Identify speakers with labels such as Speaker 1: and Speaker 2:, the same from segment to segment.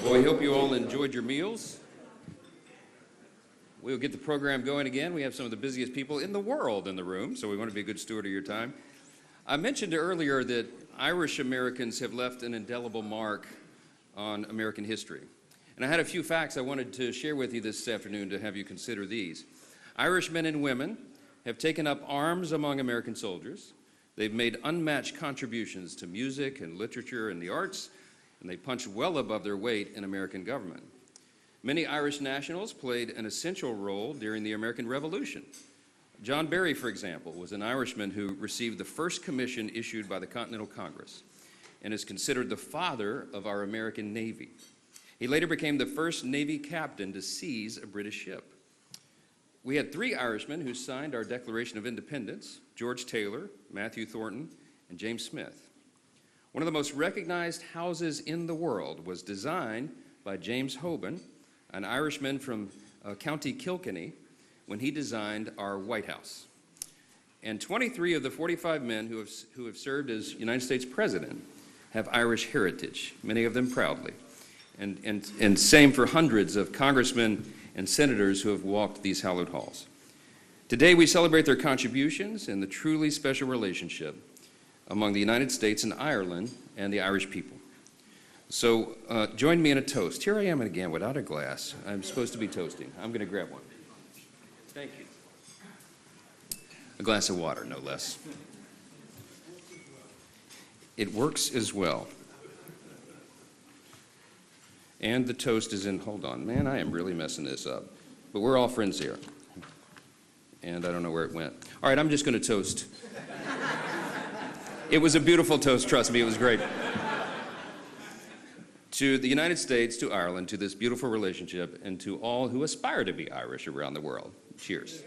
Speaker 1: Well, we hope you all enjoyed your meals. We'll get the program going again. We have some of the busiest people in the world in the room, so we want to be a good steward of your time. I mentioned earlier that Irish Americans have left an indelible mark on American history. And I had a few facts I wanted to share with you this afternoon to have you consider these. Irish men and women have taken up arms among American soldiers. They've made unmatched contributions to music and literature and the arts, and they punch well above their weight in American government. Many Irish nationals played an essential role during the American Revolution. John Barry, for example, was an Irishman who received the first commission issued by the Continental Congress and is considered the father of our American Navy. He later became the first Navy captain to seize a British ship. We had 3 Irishmen who signed our Declaration of Independence: George Taylor, Matthew Thornton, and James Smith. One of the most recognized houses in the world was designed by James Hoban, an Irishman from County Kilkenny, when he designed our White House. And 23 of the 45 men who have served as United States President have Irish heritage, many of them proudly. And same for hundreds of congressmen and senators who have walked these hallowed halls. Today we celebrate their contributions and the truly special relationship among the United States and Ireland and the Irish people. So join me in a toast. Here I am again without a glass. I'm supposed to be toasting. I'm going to grab one. Thank you. A glass of water, no less. It works as well. And the toast is in, hold on, man, I am really messing this up. But we're all friends here. And I don't know where it went. All right, I'm just going to toast. It was a beautiful toast, trust me, it was great. To the United States, to Ireland, to this beautiful relationship, and to all who aspire to be Irish around the world. Cheers.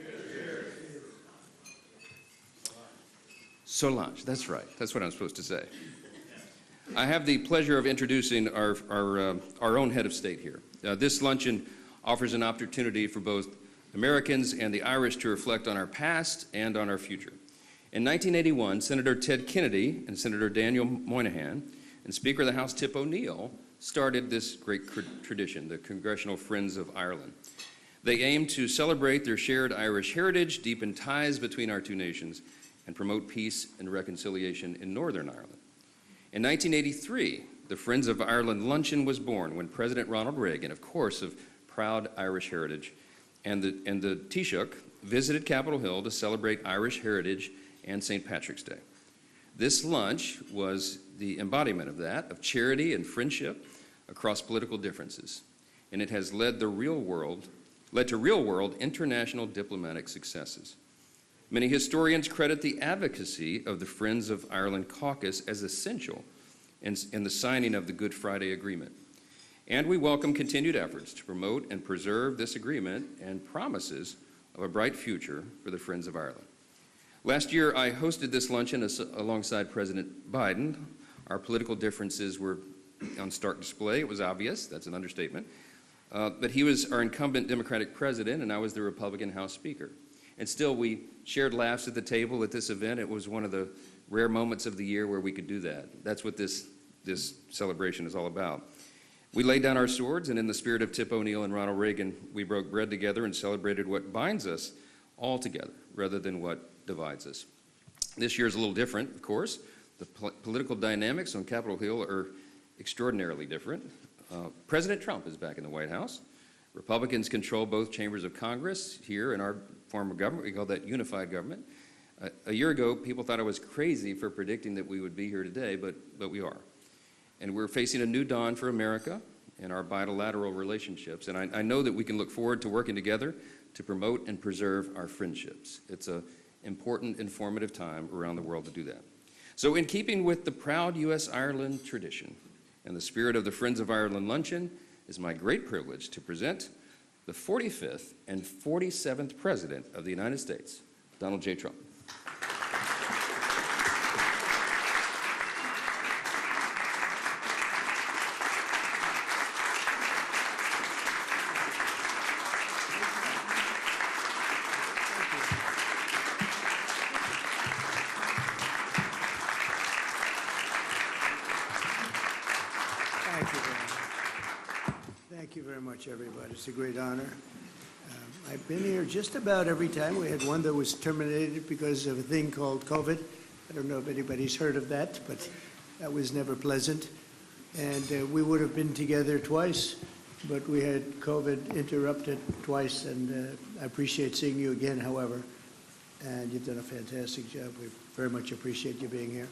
Speaker 1: Solange, that's right, that's what I'm supposed to say. I have the pleasure of introducing our own head of state here. This luncheon offers an opportunity for both Americans and the Irish to reflect on our past and on our future. In 1981, Senator Ted Kennedy and Senator Daniel Moynihan and Speaker of the House Tip O'Neill started this great tradition, the Congressional Friends of Ireland. They aim to celebrate their shared Irish heritage, deepen ties between our two nations, and promote peace and reconciliation in Northern Ireland. In 1983, the Friends of Ireland luncheon was born when President Ronald Reagan, of course of proud Irish heritage, and the Taoiseach visited Capitol Hill to celebrate Irish heritage and St. Patrick's Day. This lunch was the embodiment of that, of charity and friendship across political differences, and it has led to real-world international diplomatic successes. Many historians credit the advocacy of the Friends of Ireland caucus as essential in the signing of the Good Friday Agreement. And we welcome continued efforts to promote and preserve this agreement and promises of a bright future for the Friends of Ireland. Last year, I hosted this luncheon alongside President Biden. Our political differences were on stark display. It was obvious. That's an understatement. But he was our incumbent Democratic president, and I was the Republican House Speaker. And still, we shared laughs at the table at this event. It was one of the rare moments of the year where we could do that. That's what this celebration is all about. We laid down our swords, and in the spirit of Tip O'Neill and Ronald Reagan, we broke bread together and celebrated what binds us all together, rather than what divides us. This year is a little different, of course. The political dynamics on Capitol Hill are extraordinarily different. President Trump is back in the White House. Republicans control both chambers of Congress. Here in our form of government, we call that unified government. A year ago, people thought I was crazy for predicting that we would be here today, but we are. And we're facing a new dawn for America and our bilateral relationships. And I know that we can look forward to working together to promote and preserve our friendships. It's an important, informative time around the world to do that. So in keeping with the proud U.S.-Ireland tradition, and the spirit of the Friends of Ireland Luncheon, it is my great privilege to present the 45th and 47th President of the United States, Donald J. Trump.
Speaker 2: Thank you very much, everybody. It's a great honor. I've been here just about every time. We had one that was terminated because of a thing called COVID. I don't know if anybody's heard of that, but that was never pleasant. And we would have been together twice, but we had COVID interrupted twice, and I appreciate seeing you again, however. And you've done a fantastic job. We very much appreciate you being here.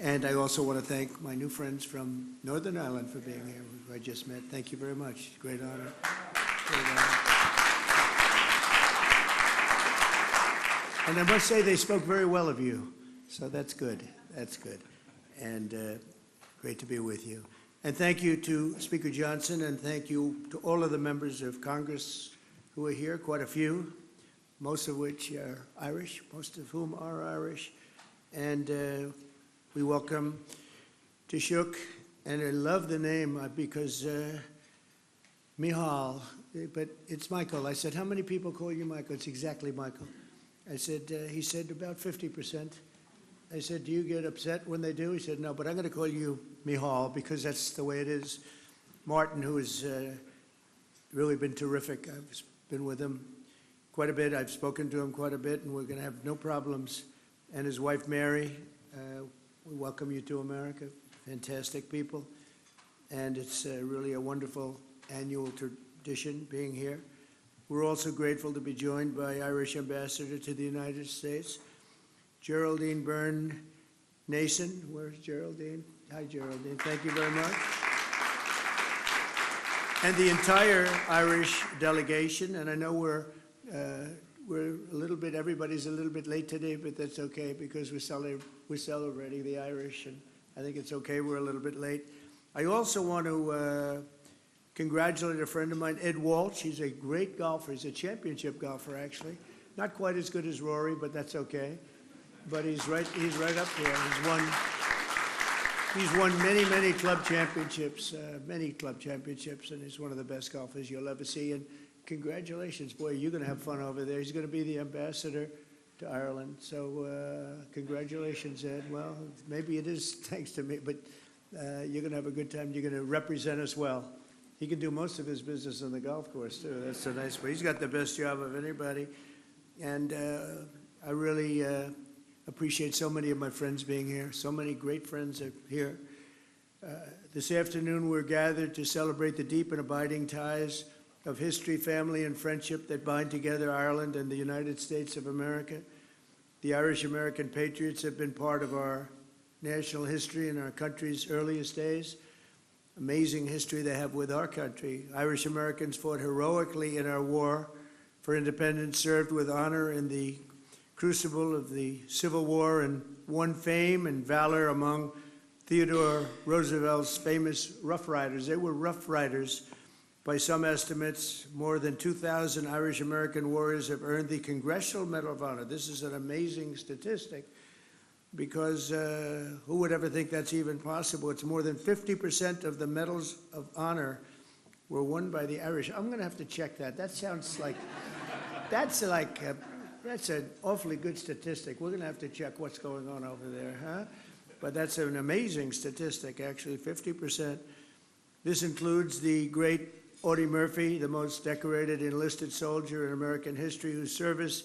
Speaker 2: And I also want to thank my new friends from Northern Ireland for being here, who I just met. Thank you very much. Great honor. Great honor. And I must say they spoke very well of you. So that's good. That's good. And great to be with you. And thank you to Speaker Johnson, and thank you to all of the members of Congress who are here, quite a few, most of which are Irish, most of whom are Irish. And we welcome Taoiseach, and I love the name because Micheál, but it's Michael. I said, how many people call you Michael? It's exactly Michael. I said, he said, about 50%. I said, do you get upset when they do? He said, no, but I'm going to call you Micheál because that's the way it is. Martin, who has really been terrific. I've been with him quite a bit. I've spoken to him quite a bit, and we're going to have no problems. And his wife, Mary, we welcome you to America. Fantastic people. And it's really a wonderful annual tradition being here. We're also grateful to be joined by Irish Ambassador to the United States, Geraldine Byrne-Nason. Where's Geraldine? Hi, Geraldine. Thank you very much. And the entire Irish delegation. And I know we're a little bit, everybody's a little bit late today, but that's okay because we're celebrating the Irish, and I think it's okay we're a little bit late. I also want to congratulate a friend of mine, Ed Walsh. He's a great golfer. He's a championship golfer, actually. Not quite as good as Rory, but that's okay. But he's right up there. He's won many club championships, and he's one of the best golfers you'll ever see. And congratulations, boy, you're going to have fun over there. He's going to be the ambassador to Ireland. So congratulations, Ed. Well, maybe it is thanks to me, but you're going to have a good time. You're going to represent us well. He can do most of his business on the golf course, too. That's a nice way. He's got the best job of anybody. And I really appreciate so many of my friends being here. So many great friends are here. This afternoon, we're gathered to celebrate the deep and abiding ties of history, family, and friendship that bind together Ireland and the United States of America. The Irish-American patriots have been part of our national history in our country's earliest days. Amazing history they have with our country. Irish-Americans fought heroically in our war for independence, served with honor in the crucible of the Civil War, and won fame and valor among Theodore Roosevelt's famous Rough Riders. They were Rough Riders. By some estimates, more than 2,000 Irish-American warriors have earned the Congressional Medal of Honor. This is an amazing statistic because who would ever think that's even possible? It's more than 50% of the medals of honor were won by the Irish. I'm going to have to check that. That sounds like, that's an awfully good statistic. We're going to have to check what's going on over there, huh? But that's an amazing statistic, actually, 50%. This includes the great Audie Murphy, the most decorated enlisted soldier in American history, whose service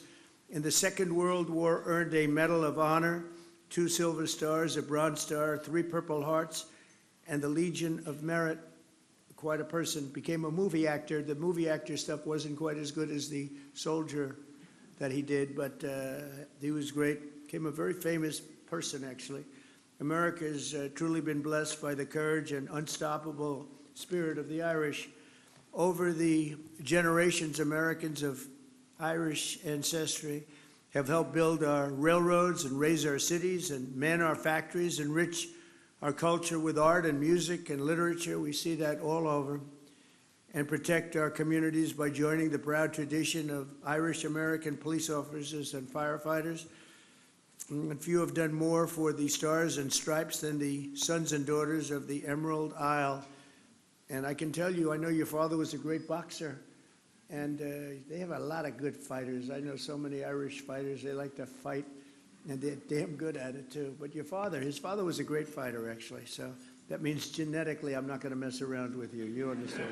Speaker 2: in the Second World War earned a Medal of Honor, 2 Silver Stars, a Bronze Star, 3 Purple Hearts, and the Legion of Merit. Quite a person. Became a movie actor. The movie actor stuff wasn't quite as good as the soldier that he did, but he was great. Became a very famous person, actually. America has truly been blessed by the courage and unstoppable spirit of the Irish. Over the generations, Americans of Irish ancestry have helped build our railroads and raise our cities and man our factories, enrich our culture with art and music and literature. We see that all over. And protect our communities by joining the proud tradition of Irish-American police officers and firefighters. And few have done more for the Stars and Stripes than the sons and daughters of the Emerald Isle. And I can tell you, I know your father was a great boxer, and they have a lot of good fighters. I know so many Irish fighters, they like to fight, and they're damn good at it too. But your father, his father was a great fighter, actually, so that means genetically I'm not going to mess around with you. You understand?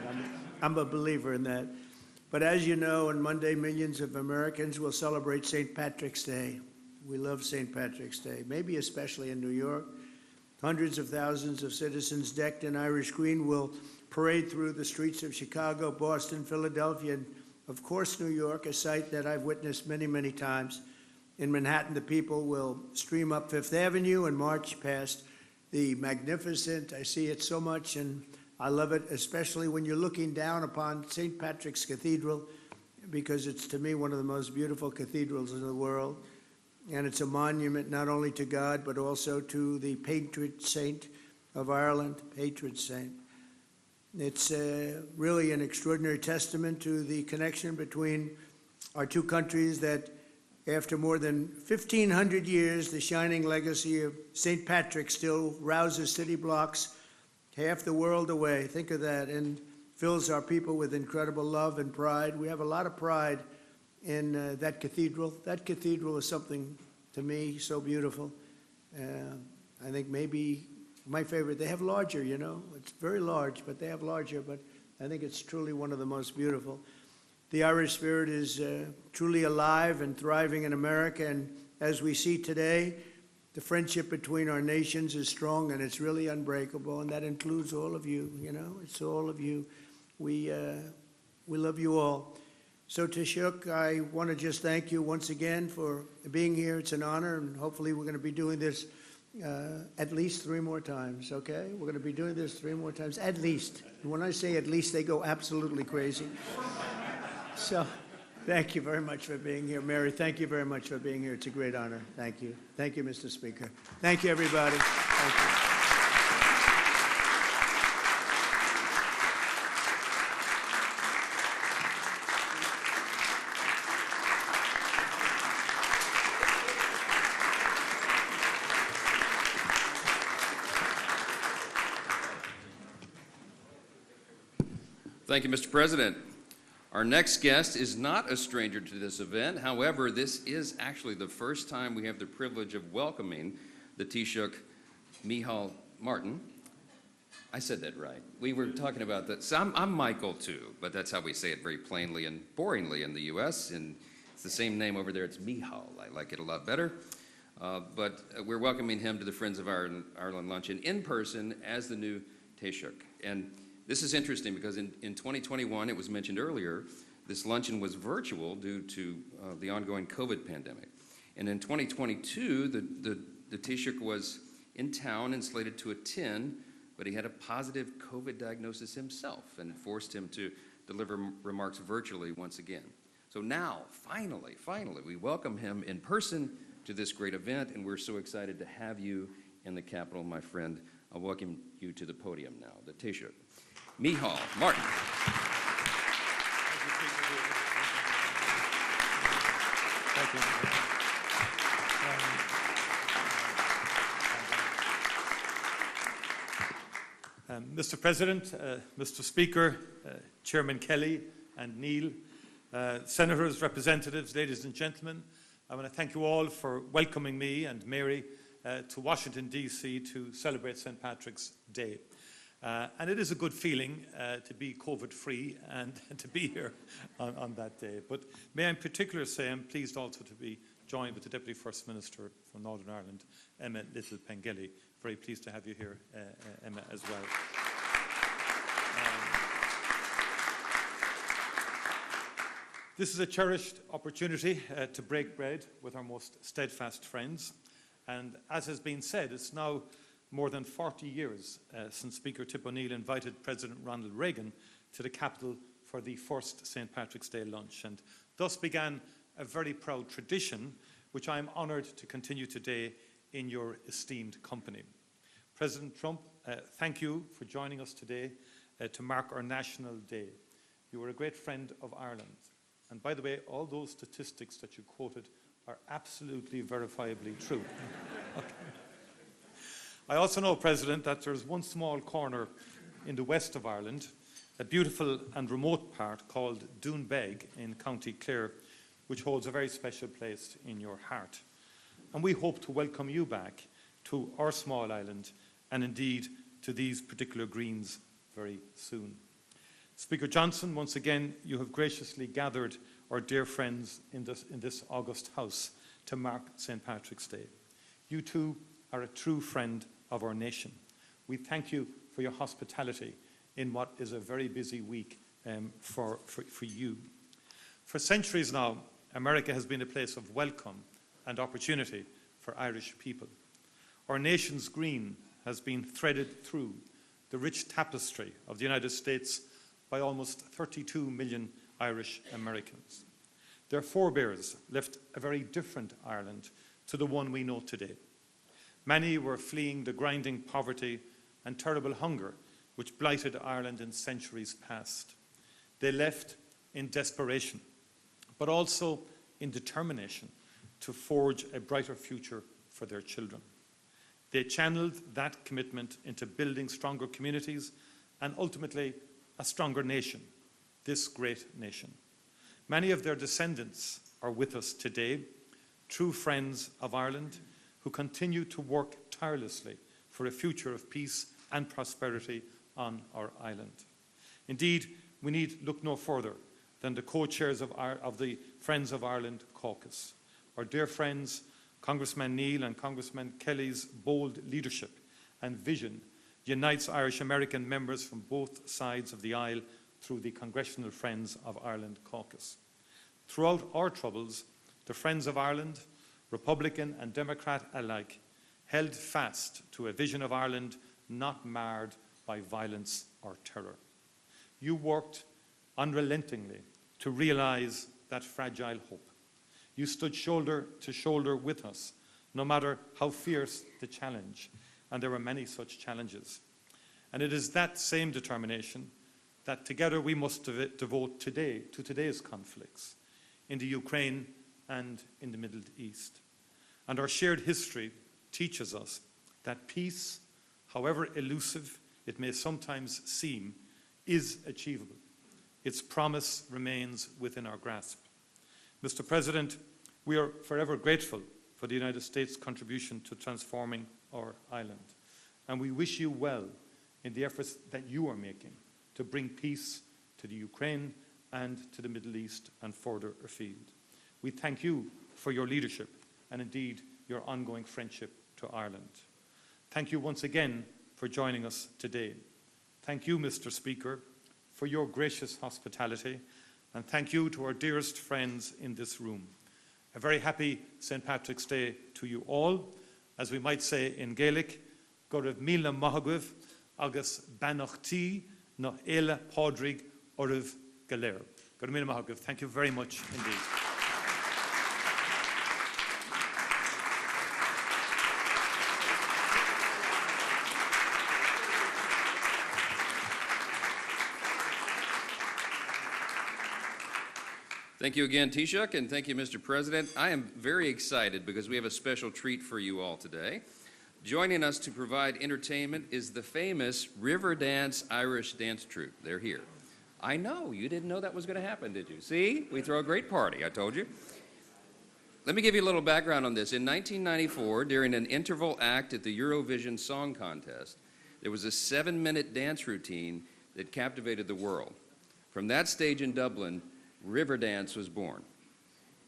Speaker 2: I'm a believer in that. But as you know, on Monday, millions of Americans will celebrate St. Patrick's Day. We love St. Patrick's Day, maybe especially in New York. Hundreds of thousands of citizens decked in Irish green will parade through the streets of Chicago, Boston, Philadelphia, and of course New York, a sight that I've witnessed many, many times. In Manhattan, the people will stream up Fifth Avenue and march past the magnificent, I see it so much, and I love it, especially when you're looking down upon St. Patrick's Cathedral, because it's, to me, one of the most beautiful cathedrals in the world. And it's a monument not only to God, but also to the patron saint of Ireland, patron saint. It's really an extraordinary testament to the connection between our two countries that after more than 1,500 years, the shining legacy of St. Patrick still rouses city blocks half the world away. Think of that, and fills our people with incredible love and pride. We have a lot of pride in that cathedral. That cathedral is something, to me, so beautiful. I think maybe my favorite, they have larger, you know. It's very large, but they have larger, but I think it's truly one of the most beautiful. The Irish spirit is truly alive and thriving in America, and as we see today, the friendship between our nations is strong, and it's really unbreakable, and that includes all of you, you know. It's all of you. We love you all. So Taoiseach, I want to just thank you once again for being here. It's an honor, and hopefully we're going to be doing this at least 3 more times, okay? We're going to be doing this 3 more times, at least. And when I say at least, they go absolutely crazy. So thank you very much for being here. Mary, thank you very much for being here. It's a great honor. Thank you. Thank you, Mr. Speaker. Thank you, everybody. Thank you.
Speaker 1: Thank you, Mr. President. Our next guest is not a stranger to this event. However, this is actually the first time we have the privilege of welcoming the Taoiseach Micheál Martin. I said that right. We were talking about that. So I'm Michael too, but that's how we say it very plainly and boringly in the U.S. And it's the same name over there. It's Micheál. I like it a lot better. But we're welcoming him to the Friends of Ireland luncheon in person as the new Taoiseach. And this is interesting because in 2021, it was mentioned earlier, this luncheon was virtual due to the ongoing COVID pandemic. And in 2022, the Taoiseach was in town and slated to attend, but he had a positive COVID diagnosis himself, and it forced him to deliver remarks virtually once again. So now, finally, we welcome him in person to this great event, and we're so excited to have you in the Capitol, my friend. I'll welcome you to the podium now, the Taoiseach Micheál Martin.
Speaker 3: Thank you. Mr. President, Mr. Speaker, Chairman Kelly and Neil, Senators, Representatives, ladies and gentlemen, I want to thank you all for welcoming me and Mary to Washington, D.C. to celebrate St. Patrick's Day. And it is a good feeling to be COVID-free and to be here on that day. But may I in particular say I'm pleased also to be joined with the Deputy First Minister from Northern Ireland, Emma Little-Pengelly. Very pleased to have you here, Emma, as well. This is a cherished opportunity to break bread with our most steadfast friends. And as has been said, it's now more than 40 years since Speaker Tip O'Neill invited President Ronald Reagan to the Capitol for the first St. Patrick's Day lunch, and thus began a very proud tradition which I am honoured to continue today in your esteemed company. President Trump, thank you for joining us today to mark our National Day. You are a great friend of Ireland. And by the way, all those statistics that you quoted are absolutely verifiably true. Okay. I also know, President, that there's one small corner in the west of Ireland, a beautiful and remote part called Doonbeg in County Clare, which holds a very special place in your heart. And we hope to welcome you back to our small island and indeed to these particular greens very soon. Speaker Johnson, once again, you have graciously gathered our dear friends in this august house to mark St. Patrick's Day. You too are a true friend of our nation. We thank you for your hospitality in what is a very busy week for you. For centuries now, America has been a place of welcome and opportunity for Irish people. Our nation's green has been threaded through the rich tapestry of the United States by almost 32 million Irish Americans. Their forebears left a very different Ireland to the one we know today. Many were fleeing the grinding poverty and terrible hunger which blighted Ireland in centuries past. They left in desperation, but also in determination to forge a brighter future for their children. They channeled that commitment into building stronger communities and ultimately a stronger nation, this great nation. Many of their descendants are with us today, true friends of Ireland who continue to work tirelessly for a future of peace and prosperity on our island. Indeed, we need look no further than the co-chairs of the Friends of Ireland caucus. Our dear friends, Congressman Neil and Congressman Kelly's bold leadership and vision unites Irish American members from both sides of the aisle through the Congressional Friends of Ireland caucus. Throughout our troubles, the Friends of Ireland, Republican and Democrat alike, held fast to a vision of Ireland not marred by violence or terror. You worked unrelentingly to realise that fragile hope. You stood shoulder to shoulder with us, no matter how fierce the challenge, and there were many such challenges. And it is that same determination that together we must devote today to today's conflicts in the Ukraine and in the Middle East. And our shared history teaches us that peace, however elusive it may sometimes seem, is achievable. Its promise remains within our grasp. Mr. President, we are forever grateful for the United States' contribution to transforming our island, and we wish you well in the efforts that you are making to bring peace to the Ukraine and to the Middle East and further afield. We thank you for your leadership and indeed your ongoing friendship to Ireland. Thank you once again for joining us today. Thank you, Mr. Speaker, for your gracious hospitality, and thank you to our dearest friends in this room. A very happy St. Patrick's Day to you all. As we might say in Gaelic, go raibh míle maithagah agus banachtaí na éile pádraig oraibh go léir. Go raibh míle maithagah. Thank you very much indeed.
Speaker 1: Thank you again, Taoiseach, and thank you, Mr. President. I am very excited because we have a special treat for you all today. Joining us to provide entertainment is the famous Riverdance Irish dance troupe. They're here. I know, you didn't know that was going to happen, did you? See, we throw a great party, I told you. Let me give you a little background on this. In 1994, during an interval act at the Eurovision Song Contest, there was a 7-minute dance routine that captivated the world. From that stage in Dublin, Riverdance was born.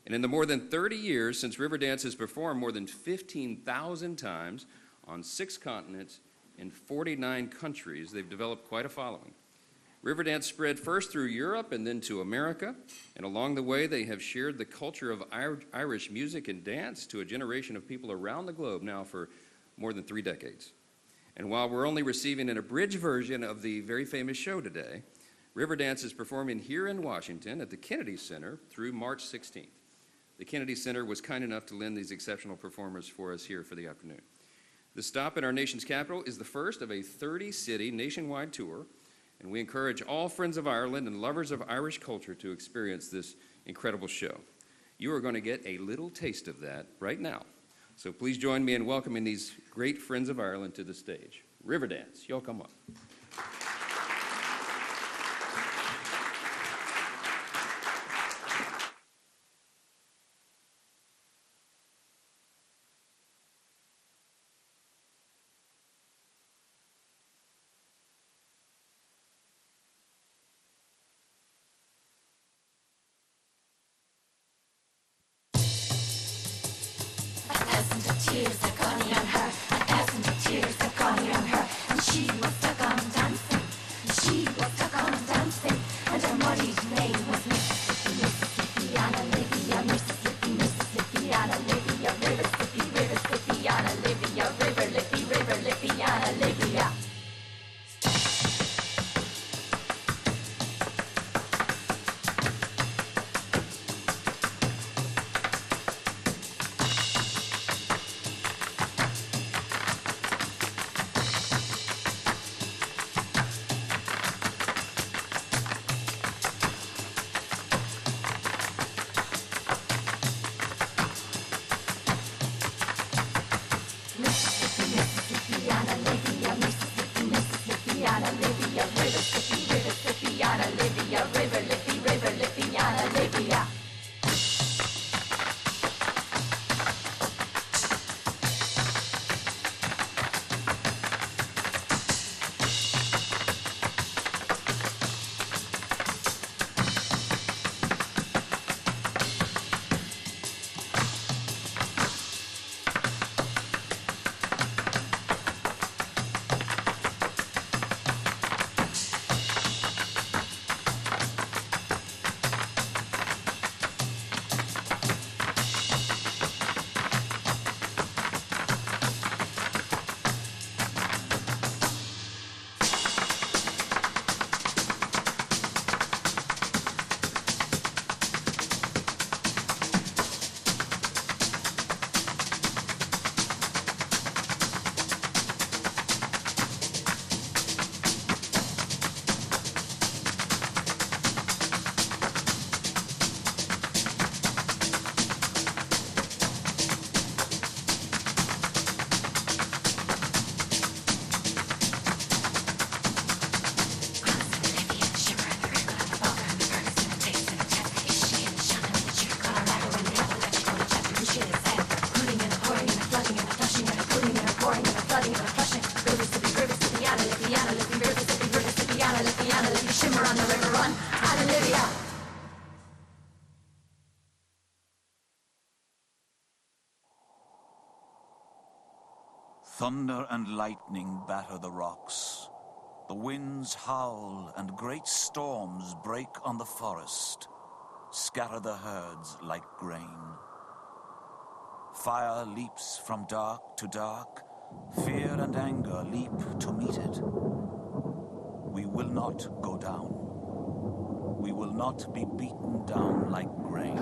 Speaker 1: And in the more than 30 years since Riverdance has performed more than 15,000 times on 6 continents in 49 countries, they've developed quite a following. Riverdance spread first through Europe and then to America, and along the way they have shared the culture of Irish music and dance to a generation of people around the globe now for more than 3 decades. And while we're only receiving an abridged version of the very famous show today, Riverdance is performing here in Washington at the Kennedy Center through March 16th. The Kennedy Center was kind enough to lend these exceptional performers for us here for the afternoon. The stop in our nation's capital is the first of a 30-city nationwide tour, and we encourage all friends of Ireland and lovers of Irish culture to experience this incredible show. You are going to get a little taste of that right now. So please join me in welcoming these great friends of Ireland to the stage. Riverdance, y'all come up.
Speaker 4: Tears are gone on her, 1,000 tears are gone on her, and she was stuck on dancing, and she was stuck on dancing, and her muddied name was Mississippi, Mississippi, on Olivia, Mississippi, Mississippi, on Olivia, River Sippy, River Sippy, on Olivia, River Lippy, on Olivia.
Speaker 5: Thunder and lightning batter the rocks. The winds howl and great storms break on the forest, scatter the herds like grain. Fire leaps from dark to dark, fear and anger leap to meet it. We will not go down. We will not be beaten down like grain.